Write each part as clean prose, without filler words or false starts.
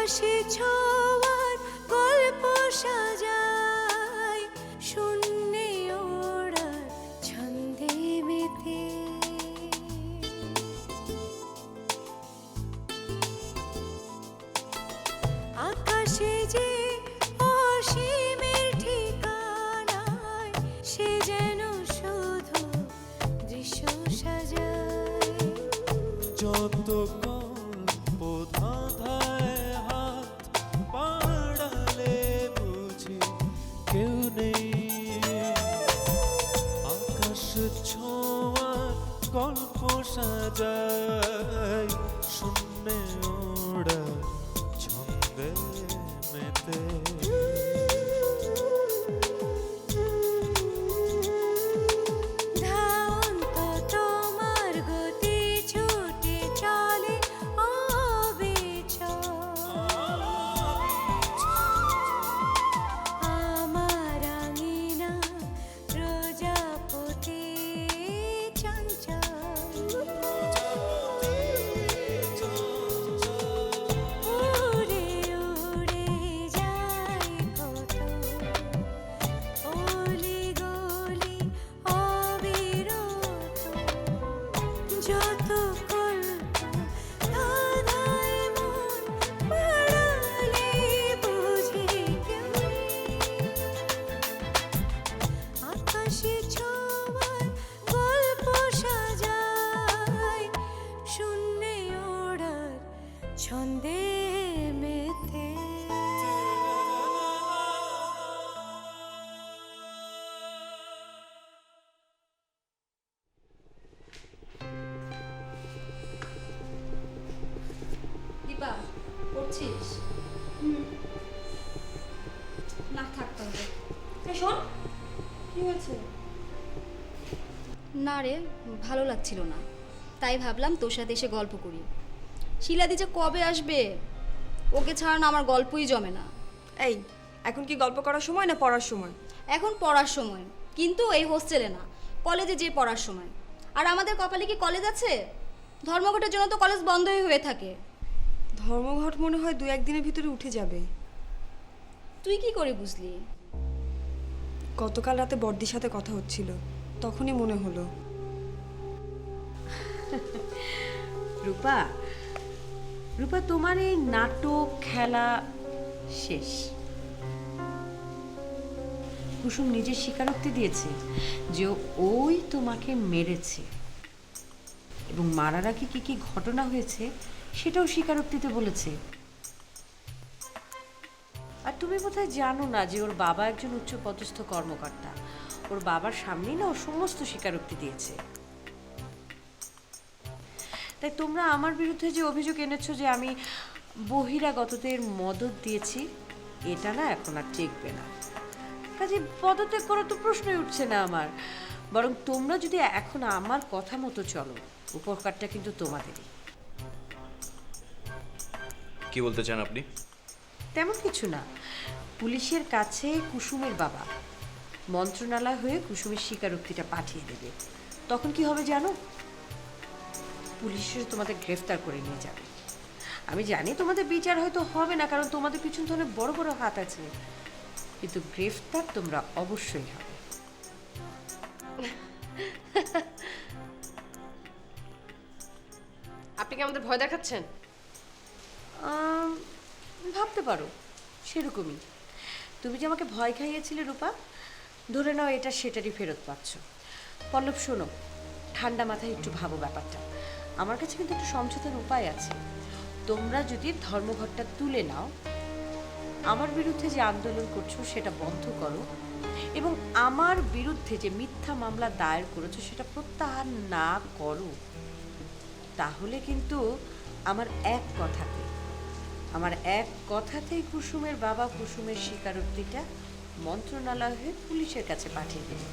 আকাশে ছোঁয়ার গল্প সাজায়, শূন্যে ওড়ার ছন্দে মেতে। আকাশে যে অসীমের ঠিকানায়, সে যেন শুধু দৃশ্য সাজায়। যত গল্প ধাঁধায় হাত বাড়ালে বুঝি কেউ নেই, আকাশ ছোঁয়ার গল্প সাজায়, শূন্যে ওড়া ছন্দে মেতে। ধাওন্ত তোমার গতি ছুটে চলে অবিচল, আমার আঙিনা প্রজাপতি চঞ্চল। উড়ে উড়ে যায় কত অলি গলি অবিরত, যত কল্প ধাঁধায় মন পড়ালে বুঝি কেউ নেই। আকাশে ছোঁয়ার গল্প সাজায়, শূন্যে ওড়ার ছন্দে মেতে। দীপা, পড়ছিস? না, থাকতে হবে। শোন, কি হয়েছে? না রে, ভালো লাগছিল না, তাই ভাবলাম তোর সাথে এসে গল্প করি। শিলাদি যে কবে আসবে, ওকে ছাড়া না আমার গল্পই জমে না। এই, এখন কি গল্প করার সময় না পড়ার সময়? এখন পড়ার সময়, কিন্তু এই হোস্টেলে না, কলেজে যে পড়ার সময়। আর আমাদের কপালে কি কলেজ আছে? ধর্মঘটের জন্য তো কলেজ বন্ধই হয়ে থাকে। ধর্মঘট মনে হয় 2-1 দিনের ভিতরে উঠে যাবে। তুই কি করে বুঝলি? গতকাল রাতে বড়দির সাথে কথা হচ্ছিল, তখনই মনে হলো। রূপা, রূপা, তোমার এই নাটক খেলা শেষ। কুসুম নিজের স্বীকারোক্তি দিয়েছে যে ওই তোমাকে মেরেছে, এবং মারার আগে কি কি ঘটনা হয়েছে সেটাও স্বীকারোক্তিতে বলেছে। আর তুমি বোধহয় জানো না যে ওর বাবা একজন উচ্চপদস্থ কর্মকর্তা। ওর বাবার সামনেই না ও সমস্ত স্বীকারোক্তি দিয়েছে। তাই তোমরা আমার বিরুদ্ধে যে অভিযোগ এনেছো যে আমি বহিরাগতদের মদত দিয়েছি, এটা না এখন আর টিকবে না। কাজে পদত্যাগ করার তো প্রশ্নই উঠছে না আমার। বরং তোমরা যদি এখন আমার কথা মতো চলো, উপকারটা কিন্তু তোমাদেরই। কি বলতে চান আপনি? তেমন কিছু না। পুলিশের কাছে কুসুমের বাবা মন্ত্রণালয় হয়ে কুসুমের স্বীকারোক্তিটা পাঠিয়ে দেবে। তখন কি হবে জানো? পুলিশের তোমাদের গ্রেফতার করে নিয়ে যাবে। আমি জানি তোমাদের বিচার হয়তো হবে না, কারণ তোমাদের পিছন ধরে বড় বড় হাত আছে, কিন্তু গ্রেফতার তোমরা অবশ্যই হবে। আপনি কি আমাদের ভয় দেখাচ্ছেন? ভাবতে পারো সেরকমই। তুমি যে আমাকে ভয় খাইয়েছিলে রূপা, ধরে নাও এটা সেটারই ফেরত পাচ্ছ। পল্লব শোনো, ঠান্ডা মাথায় একটু ভাবো ব্যাপারটা। আমার কাছে কিন্তু একটু সমঝোতার উপায় আছে। তোমরা যদি ধর্মঘটটা তুলে নাও, আমার বিরুদ্ধে যে আন্দোলন করছো সেটা বন্ধ করো, এবং আমার বিরুদ্ধে যে মিথ্যা মামলা দায়ের করেছো সেটা প্রত্যাহার না করো, তাহলে কিন্তু আমার এক কথাতেই কুসুমের বাবা কুসুমের স্বীকারোক্তিটা মন্ত্রণালয় হয়ে পুলিশের কাছে পাঠিয়ে দেবে।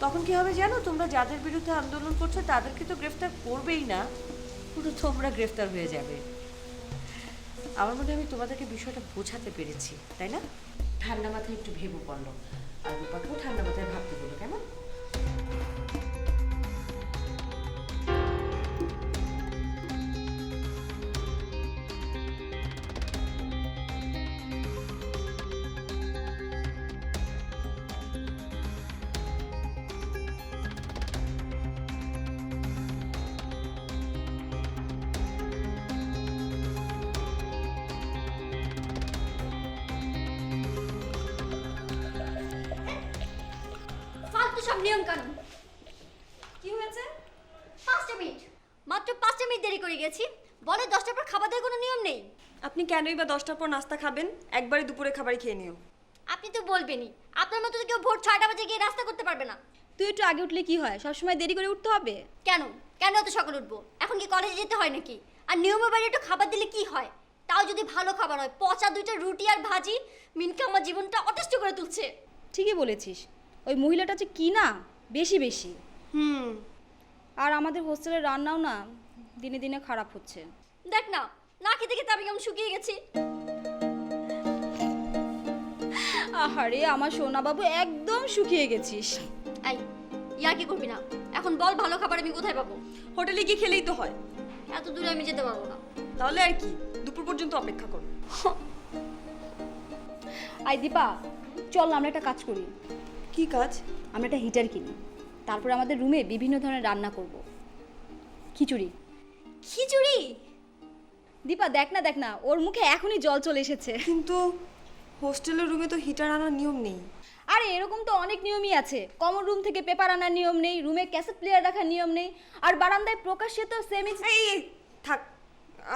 তখন কি হবে জানো? তোমরা যাদের বিরুদ্ধে আন্দোলন করছো তাদেরকে তো গ্রেফতার করবেই না, পুরো তোমরা গ্রেফতার হয়ে যাবে। আমার মনে হয় আমি তোমাদেরকে বিষয়টা বোঝাতে পেরেছি, তাই না? ঠান্ডা মাথায় একটু ভেবো পড়লো, আর রূপাকেও ঠান্ডা মাথায় ভাবতে বলো, কেমন? সব নিয়ম কানুন। কি হয়েছে? 5টা মিনিট, মাত্র 5টা মিনিট দেরি করে গেছি, বলে 10টার পর খাবার দেওয়ার কোনো নিয়ম নেই। আপনি কেনই বা 10টার পর নাস্তা খাবেন? একবারে দুপুরে খাবারই খেয়ে নিও। আপনি তো বলবেনই, আপনার মতো তো কেউ ভোর 6টা বাজে গিয়ে নাস্তা করতে পারবে না। তুই একটু আগে উঠলে কি হয়, সবসময় দেরি করে উঠতে হবে? কেন কেন এত সকালে উঠবো? এখন কি কলেজে যেতে হয় নাকি? আর নিয়মের বাইরে একটু খাবার দিলে কি হয়? তাও যদি ভালো খাবার হয়, পচা 2টা রুটি আর ভাজি, মিনকে আমার জীবনটা অতিষ্ঠ করে তুলছে। ঠিকই বলেছিস, ওই মহিলাটা যে কি না, বেশি বেশি। হুম। আর আমাদের হোস্টেলের রান্নাও না দিনে দিনে খারাপ হচ্ছে। দেখ না, না খেতে খেতে আমি কেমন শুকিয়ে গেছি। আহারে আমার সোনা বাবু, একদম শুকিয়ে গেছিস। এই, ইয়ার কি করবি না? এখন বল, ভালো খাবার আমি কোথায় পাবো? হোটেলে গিয়ে খেলেই তো হয়। এত দূরে আমি যেতে পারবো না। তাহলে আর কি, দুপুর পর্যন্ত অপেক্ষা করো। আই দীপা, চল না আমরা একটা কাজ করি। কি কাজ? আমরা একটা হিটার কিনি, তারপরে আমাদের রুমে বিভিন্ন ধরনের রান্না করব। খিচুড়ি। খিচুড়ি? দীপা দেখ না, ওর মুখে এখনই জল চলে এসেছে। কিন্তু হোস্টেলের রুমে তো হিটার আনার নিয়ম নেই। আরে এরকম তো অনেক নিয়মই আছে। কমন রুম থেকে পেপার আনার নিয়ম নেই, রুমে ক্যাসেট প্লেয়ার রাখার নিয়ম নেই, আর বারান্দায় প্রকাশ্যে তো সেমি। এই থাক,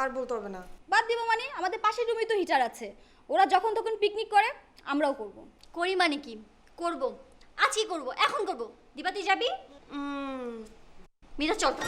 আর বলতে হবে না। বাদ দিব মানে? আমাদের পাশের রুমেই তো হিটার আছে। ওরা যখন তখন পিকনিক করে, আমরাও করব। করি মানে কি? করব, আজই করব, এখন করব। দিবা তুই যাবি? মিরা চল তো।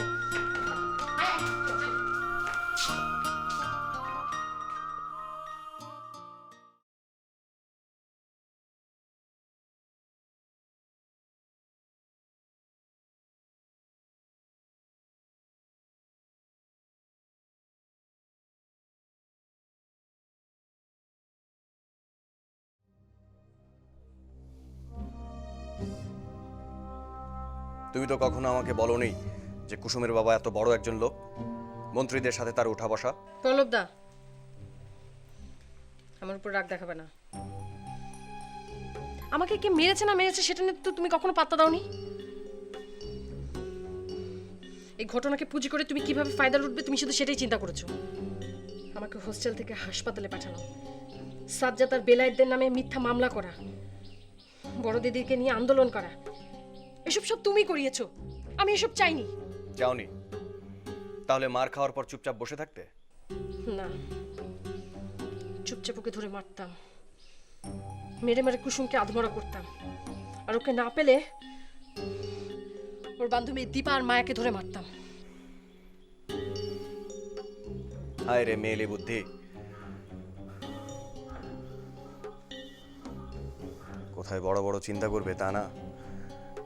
তুমি তো কখনো আমাকে বলোনি যে কুসুমের বাবা এত বড় একজন লোক, মন্ত্রীদের সাথে তার উঠা বসা। পল্লবদা, আমার উপর রাগ দেখাবে না। আমাকে কে মেরেছে না মেরেছে সেটা নিয়ে তো তুমি কখনো পাত্তা দাওনি। এই ঘটনাকে পুঁজি করে তুমি কিভাবে ফায়দা লুটবে তুমি শুধু সেটাই চিন্তা করেছো। আমাকে হোস্টেল থেকে হাসপাতালে পাঠানো, সাজ্জাদ আর বেলায়েতদের নামে মিথ্যা মামলা করা, বড় দিদিকে নিয়ে আন্দোলন করা, এসব সব তুমি করিয়েছো। আমি এসব চাইনি। চাওনি? তাহলে মার খাওয়ার পর চুপচাপ বসে থাকতে? না, চুপচাপ ওকে ধরে মারতাম, মেরে মেরে কুসুমকে আধমরা করতাম, আর ওকে না পেলে ওর বান্ধবী দীপা আর মায়াকে ধরে মারতাম। হায় রে মেয়েলি বুদ্ধি। কোথায় বড় বড় চিন্তা করবে তা না,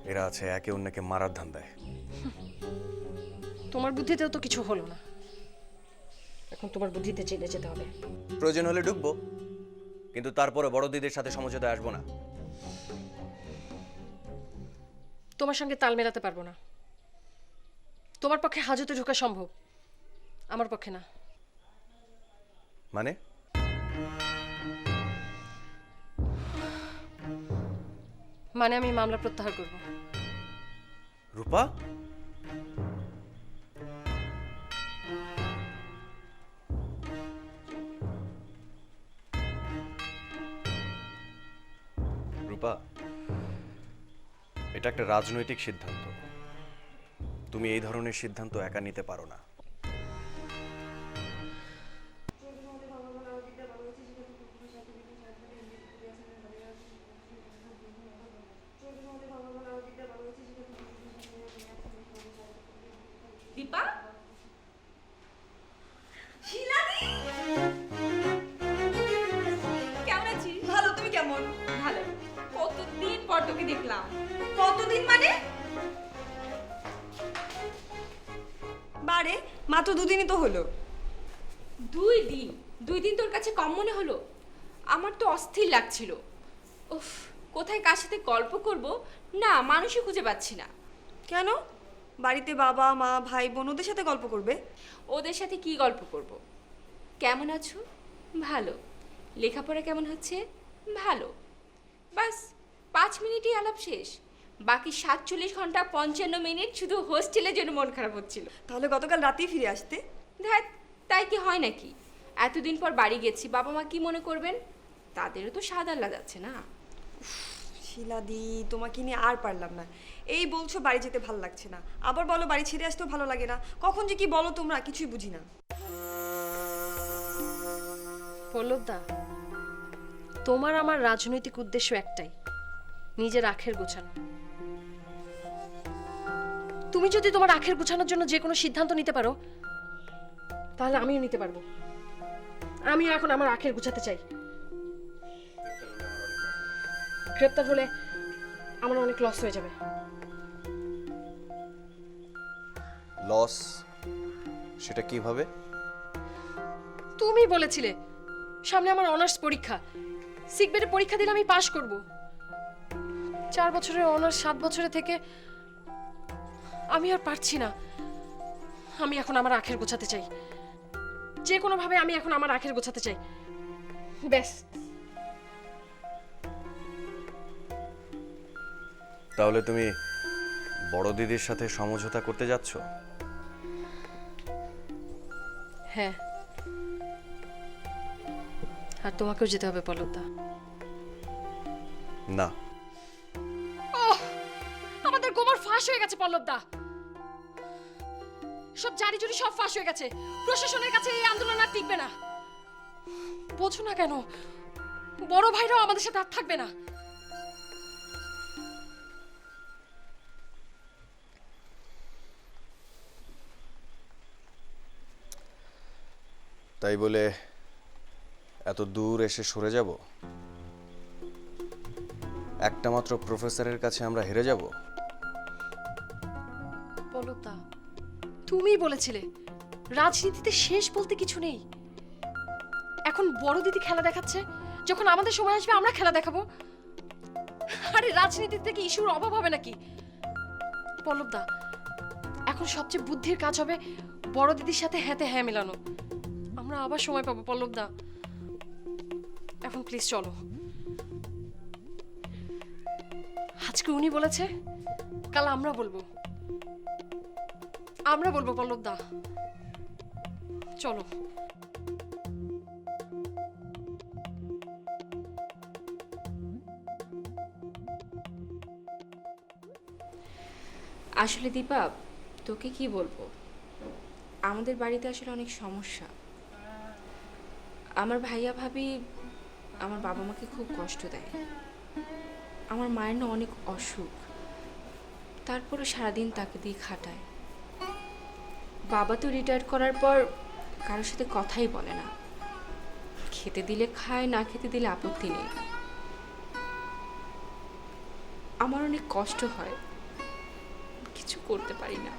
এরা আছে একে অন্যকে মারার ধান্দায়। তোমার বুদ্ধিতেও তো কিছু হলো না, এখন তোমার বুদ্ধিতে চেলে যেতে হবে। প্রয়োজন হলে ঢুকবো, কিন্তু তারপরে বড় দিদির সাথে সমঝোতায় আসবো না। তোমার সঙ্গে তাল মেলাতে পারবো না। তোমার পক্ষে হাজতে ঢোকা সম্ভব, আমার পক্ষে না। মানে? মানে আমি মামলা প্রত্যাহার করব। রূপা, রূপা, এটা একটা রাজনৈতিক সিদ্ধান্ত। তুমি এই ধরনের সিদ্ধান্ত একা নিতে পারো না। দীপা, শিলাদি, কেমন আছিস? ভালো, তুমি কেমন? ভালো। কতদিন পর তোকে দেখলাম। কতদিন মানে? বারে মাত্র 2 দিনই তো হলো। 2 দিন? 2 দিন তোর কাছে কম মনে হলো? আমার তো অস্থির লাগছিল। উফ, কোথায় কার সাথে গল্প করব না মানুষই খুঁজে পাচ্ছি না। কেন? বাড়িতে বাবা মা ভাই বোন ওদের সাথে গল্প করবে। ওদের সাথে কি গল্প করব? কেমন আছো? ভালো। লেখাপড়া কেমন হচ্ছে? ভালো। বাস 5 মিনিটই আলাপ শেষ। বাকি 47 ঘন্টা 55 মিনিট শুধু হোস্টেলের জন্য মন খারাপ হচ্ছিল। তাহলে গতকাল রাতেই ফিরে আসতে। ধ্যাত, তাই কি হয় নাকি? এতদিন পর বাড়ি গেছি, বাবা মা কি মনে করবেন? তাদেরও তো স্বাদ আল্লাহ যাচ্ছে না। শিলাদি, তোমাকে নিয়ে আর পারলাম না। এই বলছো বাড়ি যেতে ভালো লাগছে না, আবার বলো বাড়ি ছেড়ে আসতেও ভালো লাগে না। কখন যে কি বলো তোমরা, কিছুই বুঝি না। পল্লবদা, তোমার আমার রাজনৈতিক উদ্দেশ্য একটাই, নিজের আখের গোছানো। তুমি যদি তোমার আখের গোছানোর জন্য যে কোনো সিদ্ধান্ত নিতে পারো, তাহলে আমিও নিতে পারবো। আমিও এখন আমার আখের গোছাতে চাই। গ্রেপ্তার হলে আমার অনেক লস হয়ে যাবে। লস? সেটা কিভাবে? তুমি বলেছিলে সামনে আমার অনার্স পরীক্ষা, সিগবেটে পরীক্ষা দিলে আমি পাশ করব। 4 বছরের অনার্স 7 বছরে থেকে আমি আর পারছি না। আমি এখন আমার আখের গোছাতে চাই, যে কোনো ভাবে আমি এখন আমার আখের গোছাতে চাই, ব্যাস। তাহলে তুমি বড় দিদির সাথে সমঝোতা করতে যাচ্ছ? হ্যাঁ, আর তোমাকেও যেতে হবে পল্লবদা। না, আমাদের গোবর ফাঁস হয়ে গেছে পল্লবদা, সব জারি জুরি সব ফাঁস হয়ে গেছে। প্রশাসনের কাছে এই আন্দোলন আর টিকবে না। বোঝো না কেন, বড় ভাইরাও আমাদের সাথে আর থাকবে না। তাই বলে এত দূর এসে সরে যাব? একটা মাত্র প্রফেসরের কাছে আমরা হেরে যাব? পল্লবদা, তুমি বলেছিলে রাজনীতিতে শেষ বলতে কিছু নেই। এখন বড় দিদি খেলা দেখাচ্ছে, যখন আমাদের সময় আসবে আমরা খেলা দেখাবো। আরে রাজনীতিতে কি ইস্যুর অভাব হবে নাকি? পল্লবদা, এখন সবচেয়ে বুদ্ধির কাজ হবে বড় দিদির সাথে হ্যাঁতে হ্যাঁ মেলানো। আমরা আবার সময় পাবো পল্লবদা। এখন প্লিজ চলো। আজকে উনি বলেছে, কাল আমরা বলবো। আমরা বলবো পল্লবদা, চলো। আসলে দীপা, তোকে কি বলবো, আমাদের বাড়িতে আসলে অনেক সমস্যা। আমার ভাইয়া ভাবি আমার বাবা মাকে খুব কষ্ট দেয়। আমার মায়ের না অনেক অসুখ, তারপরও সারাদিন তাকে দিয়ে খাটায়। বাবা তো রিটায়ার করার পর কারোর সাথে কথাই বলে না, খেতে দিলে খায়, না খেতে দিলে আপত্তি নেই। আমার অনেক কষ্ট হয়, কিছু করতে পারি না।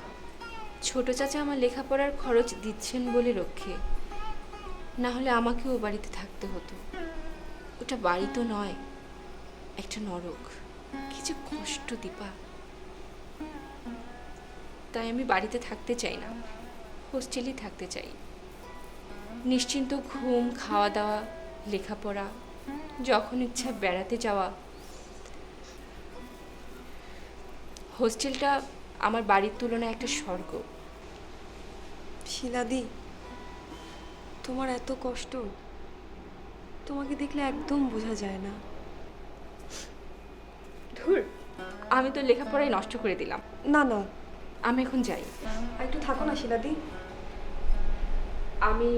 ছোট চাচা আমার লেখাপড়ার খরচ দিচ্ছেন বলে রক্ষে, না হলে আমাকেও বাড়িতে থাকতে হতো। ওটা বাড়ি তো নয়, একটা নরক। কি যে কষ্ট দীপা। তাই আমি বাড়িতে থাকতে চাই না, হোস্টেলেই থাকতে চাই। নিশ্চিন্ত ঘুম, খাওয়া দাওয়া, লেখাপড়া, যখন ইচ্ছা বেড়াতে যাওয়া। হোস্টেলটা আমার বাড়ির তুলনায় একটা স্বর্গ। শিলাদি, তোমার এত কষ্ট, তোমাকে দেখলে একদম বোঝা যায় না। ধুর, আমি তো লেখাপড়াই নষ্ট করে দিলাম। না না, আমি এখন যাই। আর একটু থাকো না শিলাদি। আমি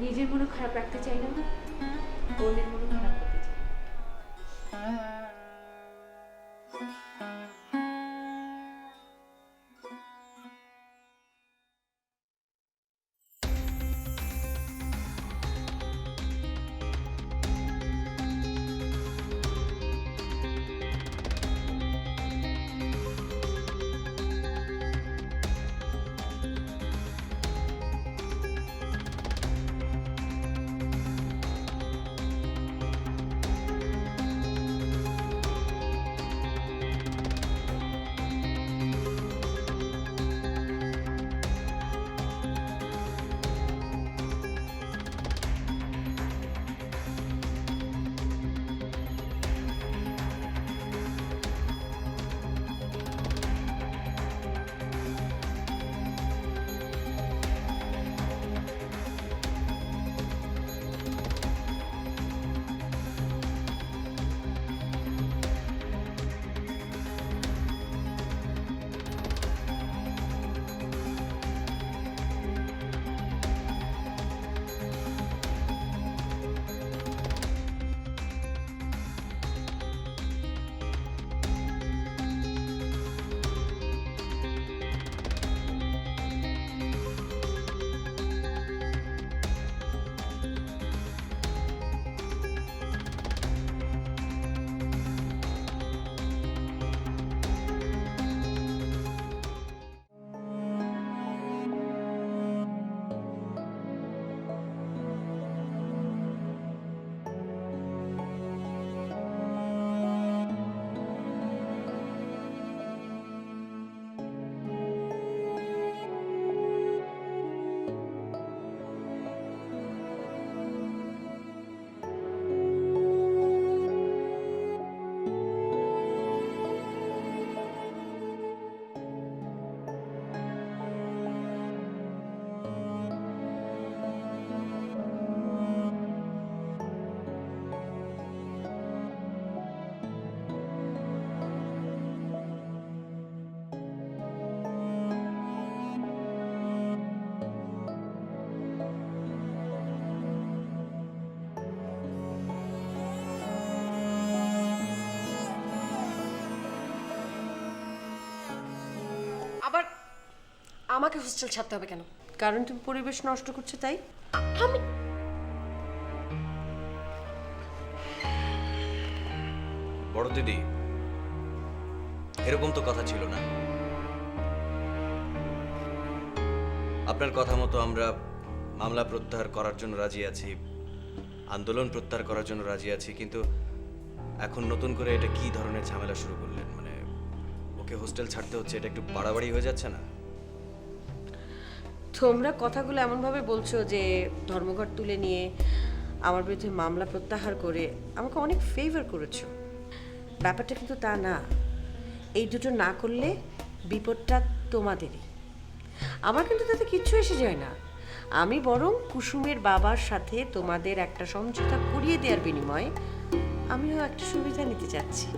নিজের মনও খারাপ রাখতে চাই না, অন্যের মনও খারাপ করতে চাই। আমাকে হোস্টেল ছাড়তে হবে কেন? কারণ তুমি পরিবেশ নষ্ট করছো তাই। আমি বড় দিদি, এরকম তো কথা ছিল না। আপনার কথা মতো আমরা মামলা প্রত্যাহার করার জন্য রাজি আছি, আন্দোলন প্রত্যাহার করার জন্য রাজি আছি, কিন্তু এখন নতুন করে এটা কি ধরনের ঝামেলা শুরু করলেন? মানে ওকে হোস্টেল ছাড়তে হচ্ছে, এটা একটু বাড়াবাড়ি হয়ে যাচ্ছে না? তোমরা কথাগুলো এমনভাবে বলছো যে ধর্মঘট তুলে নিয়ে আমার বিরুদ্ধে মামলা প্রত্যাহার করে আমাকে অনেক ফেভার করেছো। ব্যাপারটা কিন্তু তা না। এই দুটো না করলে বিপদটা তোমাদেরই। আমার কিন্তু তাতে কিচ্ছু এসে যায় না। আমি বরং কুসুমের বাবার সাথে তোমাদের একটা সমঝোতা করিয়ে দেওয়ার বিনিময়ে আমিও একটা সুবিধা নিতে চাচ্ছি।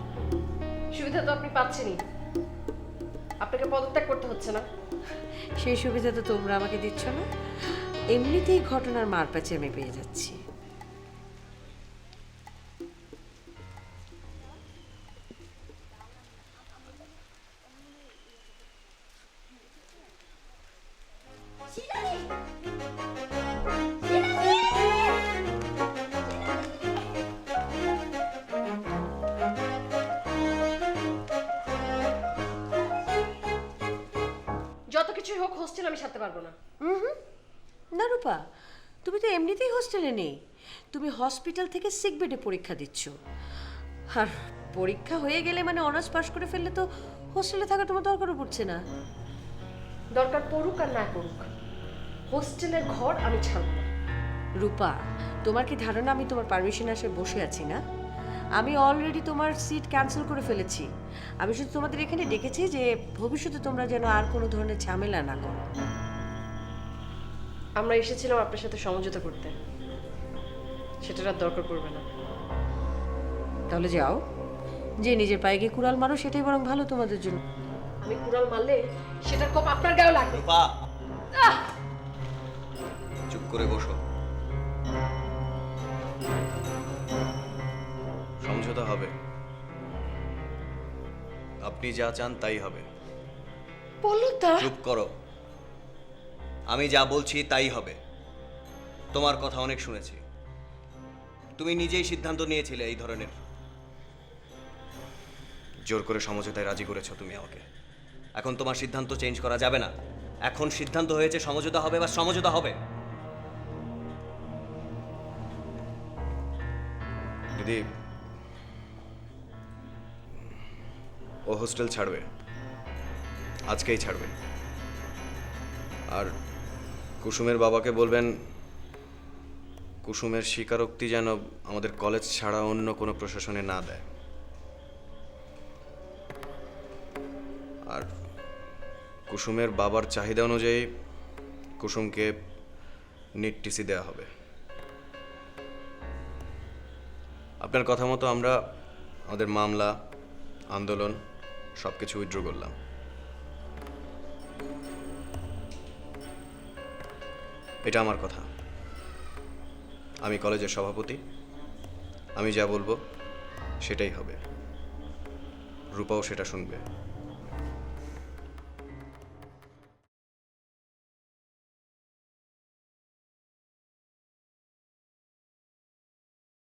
সুবিধা তো আপনি পাচ্ছেনই, আপনাকে পদত্যাগ করতে হচ্ছে না। সেই সুবিধা তো তোমরা আমাকে দিচ্ছ না। এমনিতেই ঘটনার মারপ্যাচে আমি পেয়ে যাচ্ছি। যত কিছুই হোক হোস্টেল আমি ছাড়তে পারবো না। না রূপা, তুমি তো এমনিতেই হোস্টেলে নেই। তুমি হসপিটাল থেকে সিক বেডে পরীক্ষা দিচ্ছ। আর পরীক্ষা হয়ে গেলে মানে অনার্স পাস করে ফেললে তো হোস্টেলে থাকা তোমার দরকারও পড়ছে না। দরকার পড়ুক আর না পড়ুক, হোস্টেলের ঘর আমি ছাড়বো না। রূপা, তোমার কি ধারণা আমি তোমার পারমিশন আসে বসে আছি না? আমি অলরেডি তোমার সিট ক্যান্সেল করে ফেলেছি। আমি শুধু তোমাদের এখানে ডেকেছি যে ভবিষ্যতে তোমরা যেন আর কোনো ধরনের ঝামেলা না করো। আমরা এসেছিলাম আপনার সাথে সমঝোতা করতে, সেটার আর দরকার পড়বে না। তাহলে যাও, যে নিজের পায়ে গিয়ে কুড়াল মারো, সেটাই বরং ভালো তোমাদের জন্য। আমি কুড়াল মারলে সেটার কোপ আপনার গায়েও লাগবে। রূপা, চুপ করে বসো। সমঝোতা হবে, আপনি যা চান তাই হবে। পল্লবদা, চুপ করো। আমি যা বলছি তাই হবে। তোমার কথা অনেক শুনেছি, তুমি নিজেই সিদ্ধান্ত নিয়েছিলে এই ধরনের। জোর করে সমঝোতায় রাজি করেছো তুমি আমাকে। এখন তোমার সিদ্ধান্ত চেঞ্জ করা যাবে না। এখন সিদ্ধান্ত হয়েছে সমঝোতা হবে বা সমঝোতা হবে। দিদি, ও হোস্টেল ছাড়বে, আজকেই ছাড়বে। আর কুসুমের বাবাকে বলবেন কুসুমের স্বীকারোক্তি যেন আমাদের কলেজ ছাড়া অন্য কোনো প্রশাসনে না দেয়। আর কুসুমের বাবার চাহিদা অনুযায়ী কুসুমকে নিট টিসি দেওয়া হবে। আপনার কথা মতো আমরা আমাদের মামলা, আন্দোলন সব কিছু উইথড্র করলাম। এটা আমার কথা, আমি কলেজের সভাপতি, আমি যা বলবো সেটাই হবে। রূপাও সেটা শুনবে।